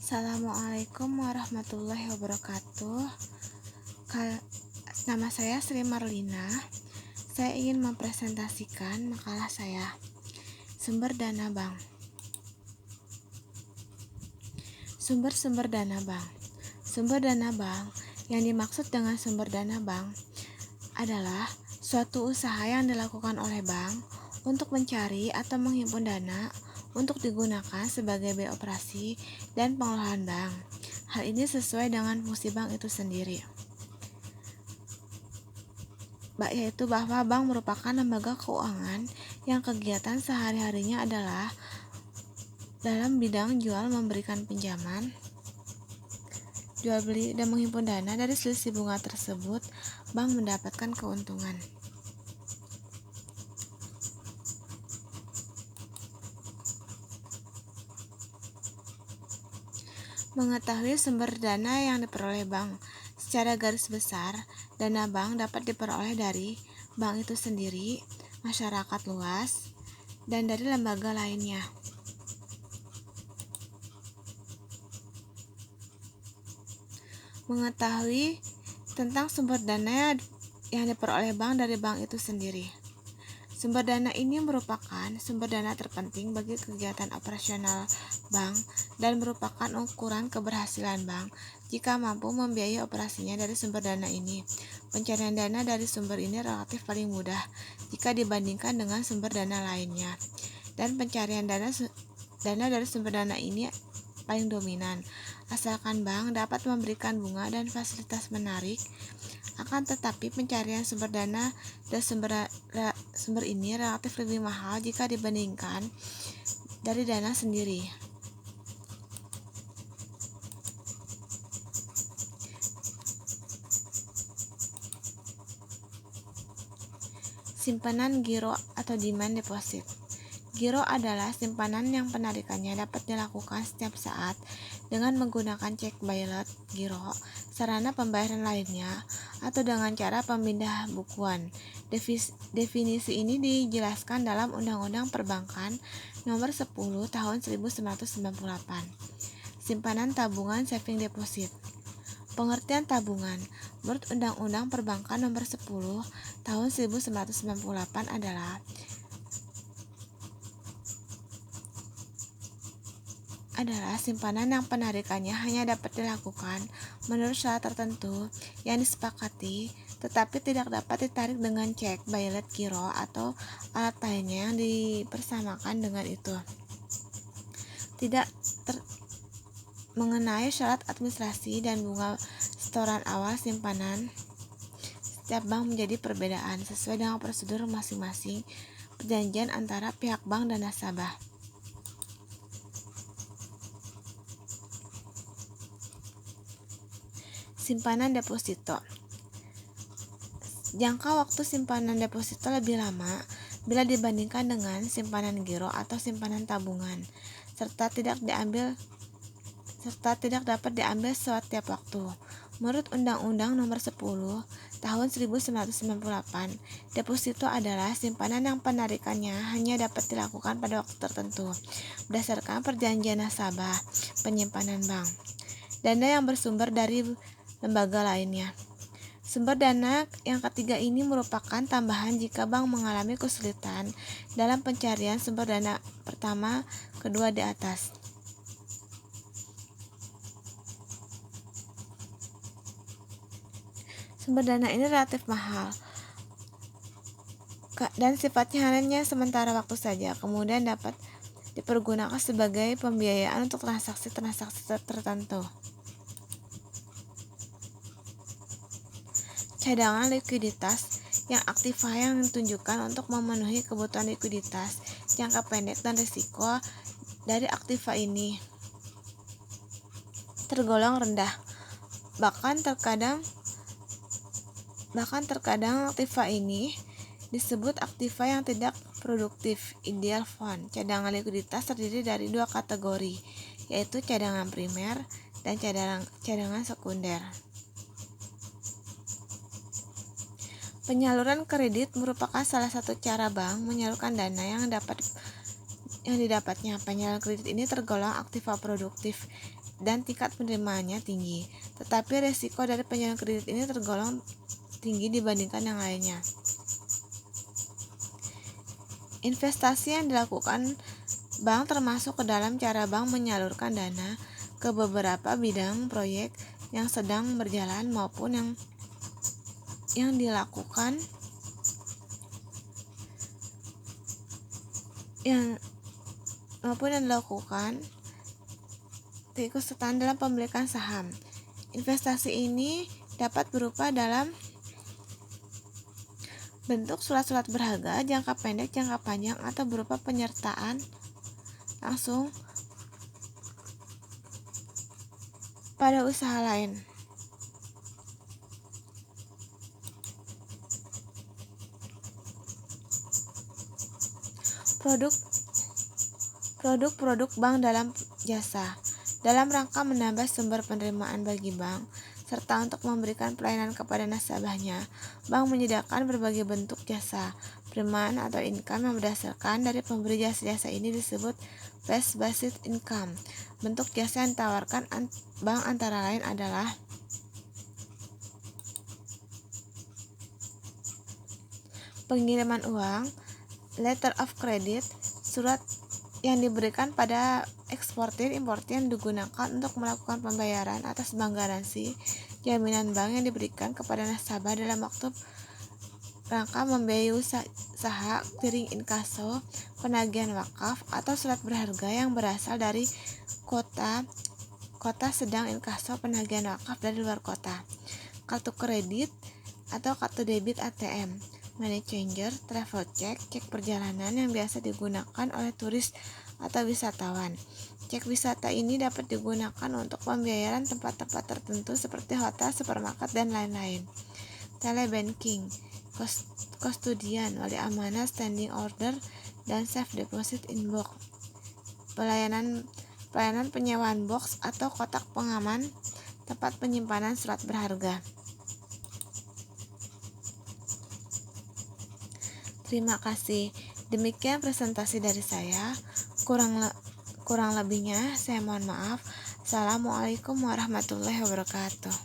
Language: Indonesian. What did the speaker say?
Assalamualaikum warahmatullahi wabarakatuh. Nama saya Sri Marlina. Saya ingin mempresentasikan makalah saya, Sumber Dana Bank. Sumber-sumber dana bank. Sumber dana bank yang dimaksud dengan sumber dana bank adalah suatu usaha yang dilakukan oleh bank untuk mencari atau menghimpun dana untuk digunakan sebagai biaya operasi dan pengelolaan bank. Hal ini sesuai dengan fungsi bank itu sendiri, yaitu bahwa bank merupakan lembaga keuangan yang kegiatan sehari-harinya adalah dalam bidang jual memberikan pinjaman, jual beli dan menghimpun dana. Dari selisih bunga tersebut, bank mendapatkan keuntungan. Mengetahui sumber dana yang diperoleh bank. Secara garis besar, dana bank dapat diperoleh dari bank itu sendiri, masyarakat luas, dan dari lembaga lainnya. Mengetahui tentang sumber dana yang diperoleh bank dari bank itu sendiri. Sumber dana ini merupakan sumber dana terpenting bagi kegiatan operasional bank dan merupakan ukuran keberhasilan bank jika mampu membiayai operasinya dari sumber dana ini. Pencarian dana dari sumber ini relatif paling mudah jika dibandingkan dengan sumber dana lainnya, dan pencarian dana dari sumber dana ini paling dominan, asalkan bank dapat memberikan bunga dan fasilitas menarik. Akan tetapi pencarian sumber dana dan sumber ini relatif lebih mahal jika dibandingkan dari dana sendiri. Simpanan giro atau demand deposit. Giro adalah simpanan yang penarikannya dapat dilakukan setiap saat dengan menggunakan cek bailet, giro, sarana pembayaran lainnya, atau dengan cara pemindah bukuan. Definisi ini dijelaskan dalam Undang-Undang Perbankan Nomor 10 Tahun 1998. Simpanan tabungan saving deposit. Pengertian tabungan menurut Undang-Undang Perbankan Nomor 10 Tahun 1998 adalah simpanan yang penarikannya hanya dapat dilakukan menurut syarat tertentu yang disepakati, tetapi tidak dapat ditarik dengan cek, bailet, giro, atau alat lainnya yang dipersamakan dengan itu. Tidak mengenai syarat administrasi dan bunga setoran awal simpanan, setiap bank menjadi perbedaan sesuai dengan prosedur masing-masing perjanjian antara pihak bank dan nasabah. Simpanan deposito. Jangka waktu simpanan deposito lebih lama bila dibandingkan dengan simpanan giro atau simpanan tabungan, serta tidak dapat diambil setiap waktu. Menurut Undang-Undang Nomor 10 Tahun 1998, deposito adalah simpanan yang penarikannya hanya dapat dilakukan pada waktu tertentu berdasarkan perjanjian nasabah penyimpanan bank. Dana yang bersumber dari lembaga lainnya. Sumber dana yang ketiga ini merupakan tambahan jika bank mengalami kesulitan dalam pencarian sumber dana pertama, kedua di atas. Sumber dana ini relatif mahal dan sifatnya hanya sementara waktu saja, kemudian dapat dipergunakan sebagai pembiayaan untuk transaksi-transaksi tertentu. Cadangan likuiditas yang aktiva yang ditunjukkan untuk memenuhi kebutuhan likuiditas jangka pendek dan risiko dari aktiva ini tergolong rendah. Bahkan terkadang aktiva ini disebut aktiva yang tidak produktif. Ideal fund. Cadangan likuiditas terdiri dari dua kategori, yaitu cadangan primer dan cadangan sekunder. Penyaluran kredit merupakan salah satu cara bank menyalurkan dana yang dapat yang didapatnya. Penyaluran kredit ini tergolong aktiva produktif dan tingkat penerimaannya tinggi, tetapi resiko dari penyaluran kredit ini tergolong tinggi dibandingkan yang lainnya. Investasi yang dilakukan bank termasuk ke dalam cara bank menyalurkan dana ke beberapa bidang proyek yang sedang berjalan maupun yang dilakukan keikutsertaan dalam pemilikan saham. Investasi ini dapat berupa dalam bentuk surat-surat berharga jangka pendek, jangka panjang, atau berupa penyertaan langsung pada usaha lain. Produk bank dalam jasa. Dalam rangka menambah sumber penerimaan bagi bank, serta untuk memberikan pelayanan kepada nasabahnya, bank menyediakan berbagai bentuk jasa. Penerimaan atau income yang berdasarkan dari pemberi jasa-jasa ini disebut fee-based income. Bentuk jasa yang ditawarkan bank antara lain adalah pengiriman uang, letter of credit, surat yang diberikan pada eksportir importir yang digunakan untuk melakukan pembayaran atas bank garansi, jaminan bank yang diberikan kepada nasabah dalam waktu rangka membiayai usaha clearing inkaso, penagihan wakaf, atau surat berharga yang berasal dari kota sedang inkaso penagihan wakaf dari luar kota, kartu kredit atau kartu debit ATM, money changer, travel check, cek perjalanan yang biasa digunakan oleh turis atau wisatawan. Cek wisata ini dapat digunakan untuk pembayaran tempat-tempat tertentu seperti hotel, supermarket, dan lain-lain. Telebanking, kustodian, wali amanah, standing order, dan safe deposit in box. Pelayanan penyewaan box atau kotak pengaman tempat penyimpanan surat berharga. Terima kasih. Demikian presentasi dari saya. Kurang lebihnya saya mohon maaf. Assalamualaikum warahmatullahi wabarakatuh.